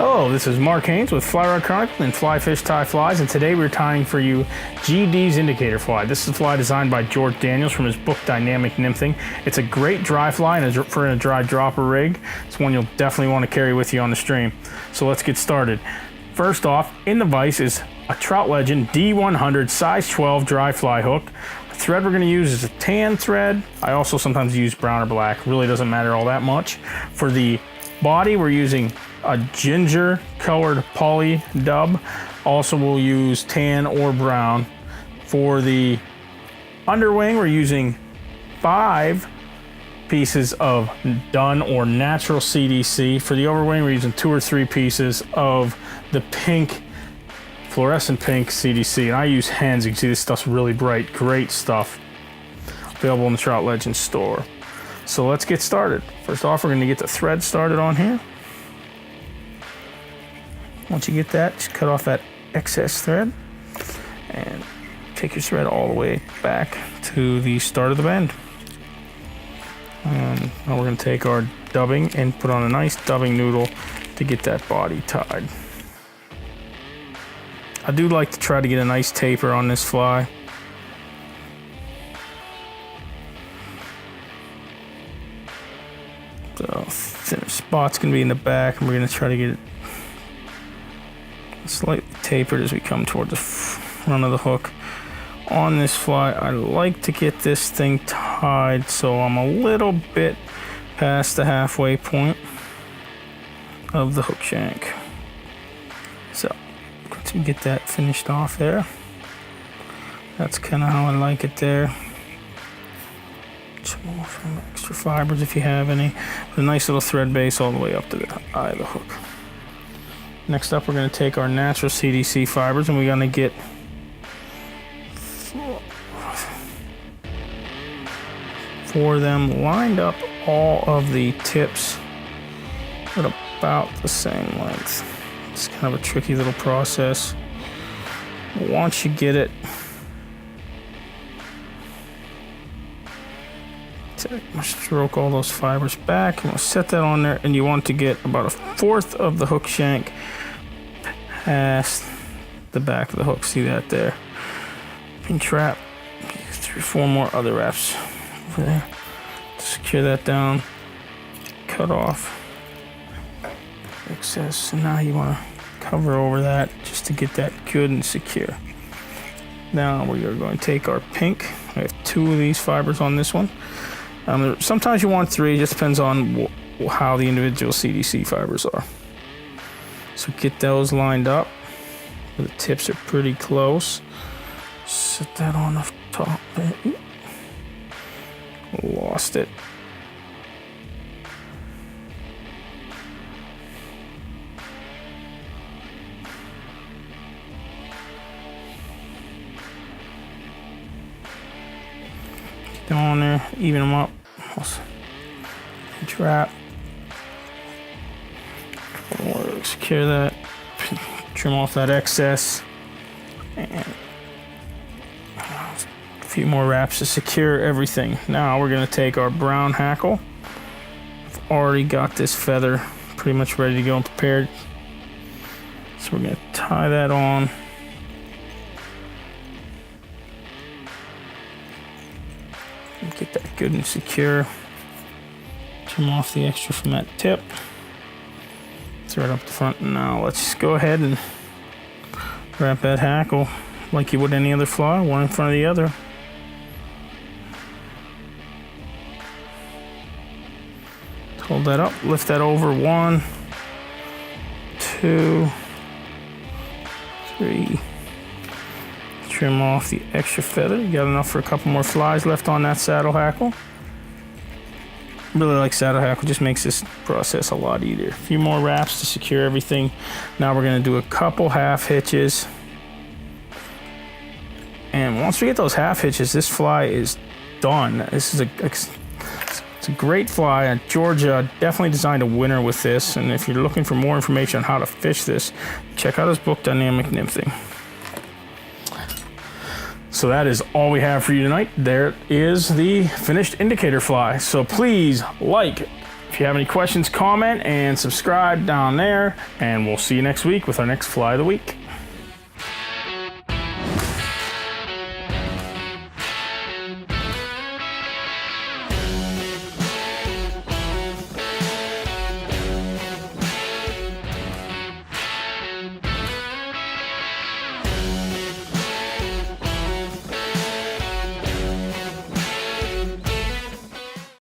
Hello, this is Mark Haynes with Fly Rod Chronicle and Fly Fish Tie Flies, and today we're tying for you GD's indicator fly. This is a fly designed by George Daniels from his book Dynamic Nymphing. It's a great dry fly and for a dry dropper rig. It's one you'll definitely want to carry with you on the stream. So let's get started. First off, in the vise is a Trout Legend D100 size 12 dry fly hook. The thread we're going to use is a tan thread. I also sometimes use brown or black. Really doesn't matter all that much. For the body, we're using a ginger colored poly dub. Also we'll use tan or brown. For the underwing, we're using 5 pieces of dun or natural CDC. For the overwing, we're using 2 or 3 pieces of the pink, fluorescent pink CDC. And I use hens. You can see this stuff's really bright. Great stuff. Available in the Trout Legend store. So let's get started. First off, we're going to get the thread started on here. Once you get that, just cut off that excess thread and take your thread all the way back to the start of the bend. And now we're going to take our dubbing and put on a nice dubbing noodle to get that body tied. I do like to try to get a nice taper on this fly. So thinner spot's going to be in the back, and we're going to try to get it slightly tapered as we come toward the front of the hook. On this fly, I like to get this thing tied so I'm a little bit past the halfway point of the hook shank. So, once we get that finished off there, that's kind of how I like it there. Some more from extra fibers if you have any. With a nice little thread base all the way up to the eye of the hook. Next up, we're going to take our natural CDC fibers and we're going to get 4 of them lined up, all of the tips at about the same length. It's kind of a tricky little process. Once you get it, stroke all those fibers back, and we'll set that on there, and you want to get about 1/4 of the hook shank past the back of the hook. See that there? Pinch wrap, 3 or 4 more other wraps over there. Secure that down, cut off excess, and now you want to cover over that just to get that good and secure. Now we are going to take our pink. I have 2 of these fibers on this one. Sometimes you want 3, just depends on how the individual CDC fibers are. So get those lined up. The tips are pretty close. Set that on the top there. Lost it. Get on there, even them up. Trap. Secure that. Trim off that excess. And a few more wraps to secure everything. Now we're going to take our brown hackle. I've already got this feather pretty much ready to go and prepared. So we're going to tie that on. Get that good and secure. Trim off the extra from that tip. Thread up the front. Now let's go ahead and wrap that hackle like you would any other fly, one in front of the other. Hold that up, lift that over. 1, 2, 3. Trim off the extra feather. You got enough for a couple more flies left on that saddle hackle. Really like saddle hackle, just makes this process a lot easier. A few more wraps to secure everything. Now we're going to do a couple half hitches. And once we get those half hitches, this fly is done. This is it's a great fly. Georgia definitely designed a winner with this. And if you're looking for more information on how to fish this, check out his book, Dynamic Nymphing. So that is all we have for you tonight. There is the finished indicator fly. So please like, If you have any questions, comment and subscribe down there, and we'll see you next week with our next Fly of the Week.